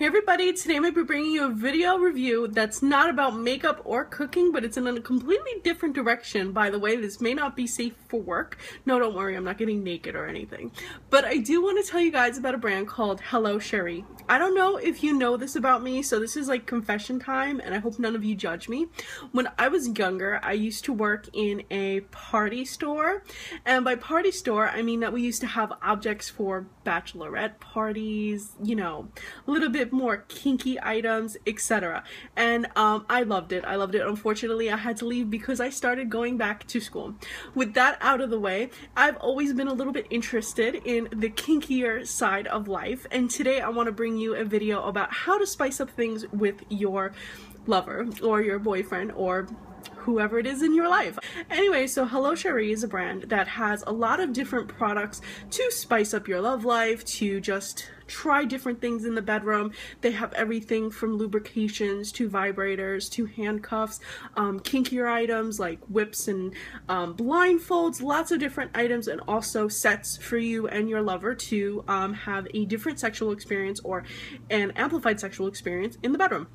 Hey everybody, today I'm going to be bringing you a video review that's not about makeup or cooking, but it's in a completely different direction. By the way, this may not be safe for work. No, don't worry, I'm not getting naked or anything. But I do want to tell you guys about a brand called Cheri. I don't know if you know this about me, so this is like confession time, and I hope none of you judge me. When I was younger, I used to work in a party store, and by party store, I mean that we used to have objects for bachelorette parties, you know, a little bit more kinky items, etc. And I loved it. Unfortunately, I had to leave because I started going back to school. With that out of the way, I've always been a little bit interested in the kinkier side of life, and today I want to bring you a video about how to spice up things with your lover or your boyfriend or whoever it is in your life. Anyway, so Cheri is a brand that has a lot of different products to spice up your love life, to just try different things in the bedroom. They have everything from lubrications to vibrators to handcuffs, kinkier items like whips and blindfolds, lots of different items, and also sets for you and your lover to have a different sexual experience or an amplified sexual experience in the bedroom.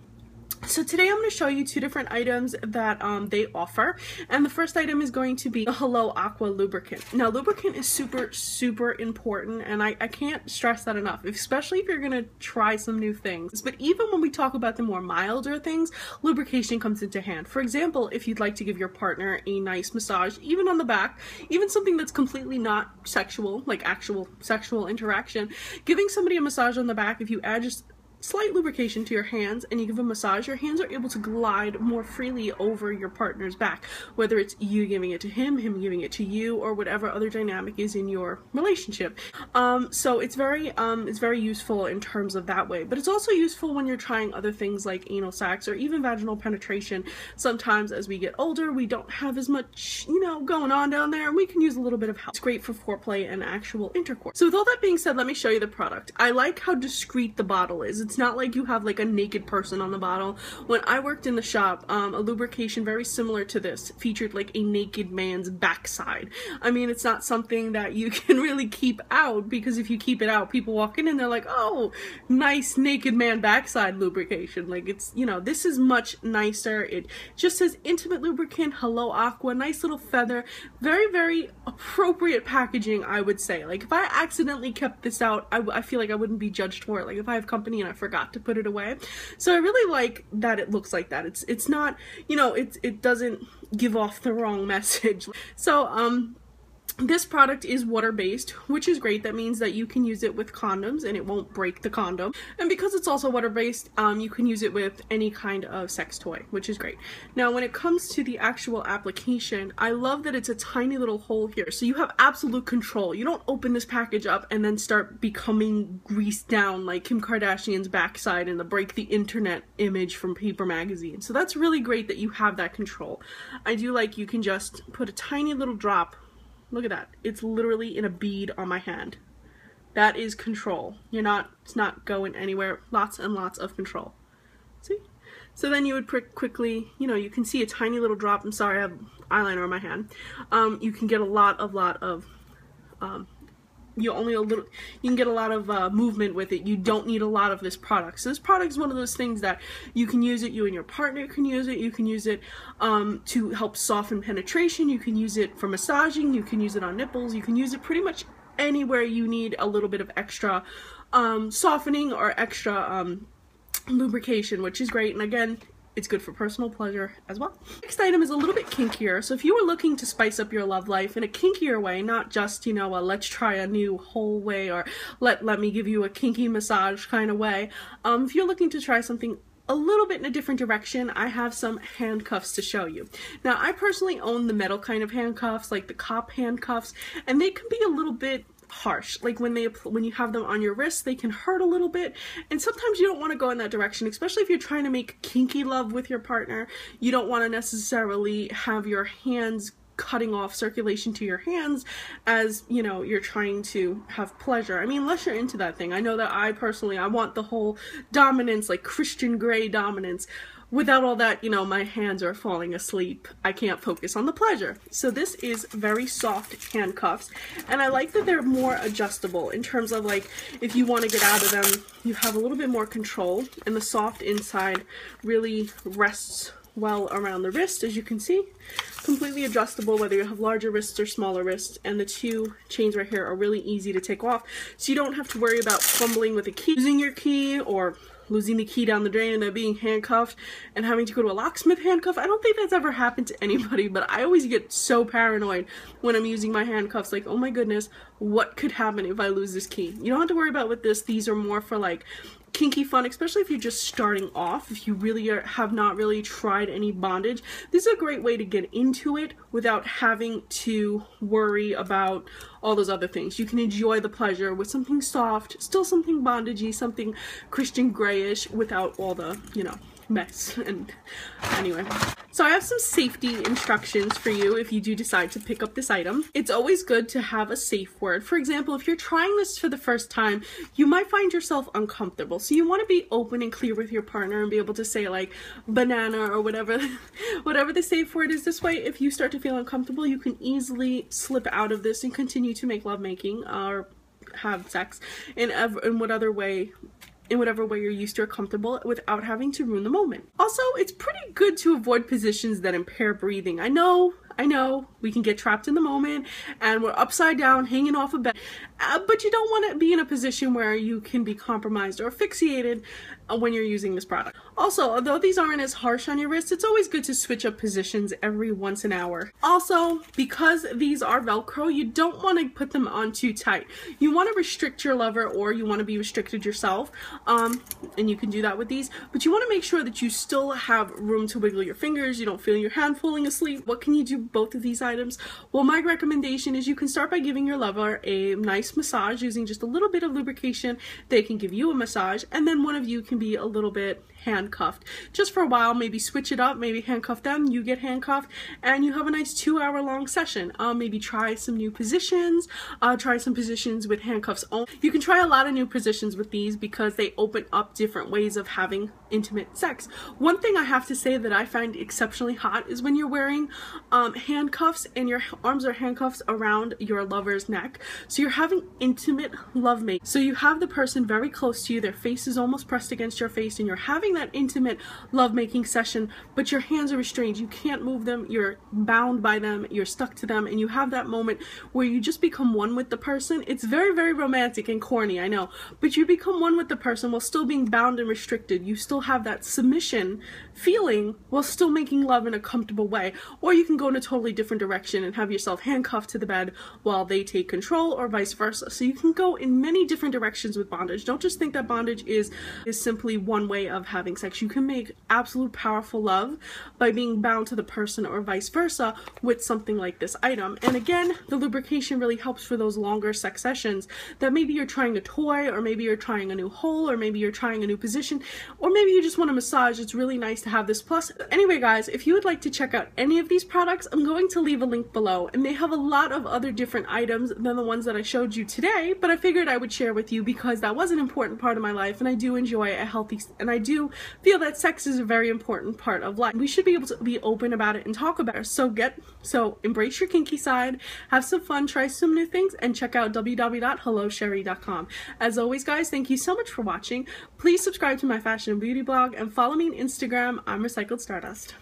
So today I'm going to show you two different items that they offer, and the first item is going to be the Hello Aqua lubricant. Now, lubricant is super important, and I can't stress that enough, especially if you're going to try some new things. But even when we talk about the more milder things, lubrication comes into hand. For example, if you'd like to give your partner a nice massage, even on the back, even something that's completely not sexual, like actual sexual interaction, giving somebody a massage on the back, if you add just slight lubrication to your hands and you give a massage, your hands are able to glide more freely over your partner's back, whether it's you giving it to him giving it to you, or whatever other dynamic is in your relationship. So it's very useful in terms of that way, but it's also useful when you're trying other things like anal sex or even vaginal penetration. Sometimes as we get older, we don't have as much, you know, going on down there, and we can use a little bit of help. It's great for foreplay and actual intercourse. So with all that being said, let me show you the product. I like how discreet the bottle is. It's not like you have like a naked person on the bottle. When I worked in the shop, a lubrication very similar to this featured like a naked man's backside. I mean, it's not something that you can really keep out, because if you keep it out, people walk in and they're like, oh, nice naked man backside lubrication. Like, it's, you know, this is much nicer. It just says intimate lubricant, Hello Aqua, nice little feather, very appropriate packaging, I would say. Like, if I accidentally kept this out, I feel like I wouldn't be judged for it. Like, if I have company and I forgot to put it away. So I really like that it looks like that. It's not, you know, it doesn't give off the wrong message. So this product is water-based, which is great. That means that you can use it with condoms and it won't break the condom. And because it's also water-based, you can use it with any kind of sex toy, which is great. Now, when it comes to the actual application, I love that it's a tiny little hole here. So you have absolute control. You don't open this package up and then start becoming greased down like Kim Kardashian's backside in the Break the Internet image from Paper Magazine. So that's really great that you have that control. I do like you can just put a tiny little drop. Look at that. It's literally in a bead on my hand. That is control. It's not going anywhere. Lots and lots of control. See? So then you would you know, you can see a tiny little drop. I'm sorry, I have eyeliner on my hand. You can get a lot of you can get a lot of movement with it. You don't need a lot of this product. So this product is one of those things that you can use it, you and your partner can use it. You can use it to help soften penetration. You can use it for massaging. You can use it on nipples. You can use it pretty much anywhere you need a little bit of extra softening or extra lubrication, which is great. And again, it's good for personal pleasure as well. Next item is a little bit kinkier. So if you were looking to spice up your love life in a kinkier way, not just, you know, a let's try a new whole way, or let me give you a kinky massage kind of way. If you're looking to try something a little bit in a different direction, I have some handcuffs to show you. Now, I personally own the metal kind of handcuffs, like the cop handcuffs, and they can be a little bit harsh. Like when you have them on your wrists, they can hurt a little bit, and sometimes you don't want to go in that direction, especially if you're trying to make kinky love with your partner. You don't want to necessarily have your hands cutting off circulation to your hands as, you know, you're trying to have pleasure. I mean, unless you're into that thing. I know that I personally, I want the whole dominance, like Christian Grey dominance, without all that, you know, my hands are falling asleep. I can't focus on the pleasure. So this is very soft handcuffs, and I like that they're more adjustable in terms of like if you want to get out of them, you have a little bit more control, and the soft inside really rests well around the wrist, as you can see. Completely adjustable whether you have larger wrists or smaller wrists, and the two chains right here are really easy to take off, so you don't have to worry about fumbling with a key, losing your key, or losing the key down the drain and then being handcuffed and having to go to a locksmith handcuff. I don't think that's ever happened to anybody, but I always get so paranoid when I'm using my handcuffs, like, oh my goodness, what could happen if I lose this key? You don't have to worry about with this. These are more for like kinky fun, especially if you're just starting off. If you really have not really tried any bondage, this is a great way to get into it without having to worry about all those other things. You can enjoy the pleasure with something soft, still something bondagey, something Christian Greyish, without all the, you know, mess. And anyway, so I have some safety instructions for you if you do decide to pick up this item. It's always good to have a safe word. For example, if you're trying this for the first time, you might find yourself uncomfortable, so you want to be open and clear with your partner and be able to say like banana or whatever whatever the safe word is. This way, if you start to feel uncomfortable, you can easily slip out of this and continue to make lovemaking or have sex in whatever way you're used to or comfortable without having to ruin the moment. Also, it's pretty good to avoid positions that impair breathing. I know, we can get trapped in the moment and we're upside down hanging off a bed, but you don't want to be in a position where you can be compromised or asphyxiated when you're using this product. Also, although these aren't as harsh on your wrist, it's always good to switch up positions every once an hour. Also, because these are Velcro, you don't want to put them on too tight. You want to restrict your lover, or you want to be restricted yourself, and you can do that with these, but you want to make sure that you still have room to wiggle your fingers, you don't feel your hand falling asleep. What can you do with both of these items? Well, my recommendation is you can start by giving your lover a nice massage using just a little bit of lubrication. They can give you a massage, and then one of you can be a little bit handcuffed just for a while. Maybe switch it up, maybe handcuff them, you get handcuffed, and you have a nice 2-hour long session. Maybe try some new positions, try some positions with handcuffs on. You can try a lot of new positions with these because they open up different ways of having intimate sex. One thing I have to say that I find exceptionally hot is when you're wearing handcuffs and your arms are handcuffed around your lover's neck, so you're having intimate lovemaking. So you have the person very close to you, their face is almost pressed against your face, and you're having that intimate lovemaking session, but your hands are restrained. You can't move them, you're bound by them, you're stuck to them, and you have that moment where you just become one with the person. It's very, very romantic and corny, I know, but you become one with the person while still being bound and restricted. You still have that submission feeling while still making love in a comfortable way. Or you can go in a totally different direction and have yourself handcuffed to the bed while they take control, or vice versa. So you can go in many different directions with bondage. Don't just think that bondage is simply one way of having sex. You can make absolute powerful love by being bound to the person, or vice versa, with something like this item. And again, the lubrication really helps for those longer sex sessions that maybe you're trying a toy, or maybe you're trying a new hole, or maybe you're trying a new position, or maybe you just want a massage. It's really nice to have this. Plus, anyway guys, if you would like to check out any of these products, I'm going to leave a link below, and they have a lot of other different items than the ones that I showed you today, but I figured I would share with you because that was an important part of my life, and I do enjoy a healthy, and I do feel that sex is a very important part of life. We should be able to be open about it and talk about it. So embrace your kinky side, have some fun, try some new things, and check out www.hellocheri.com. As always guys, thank you so much for watching. Please subscribe to my fashion and beauty blog and follow me on Instagram. I'm Recycled Stardust.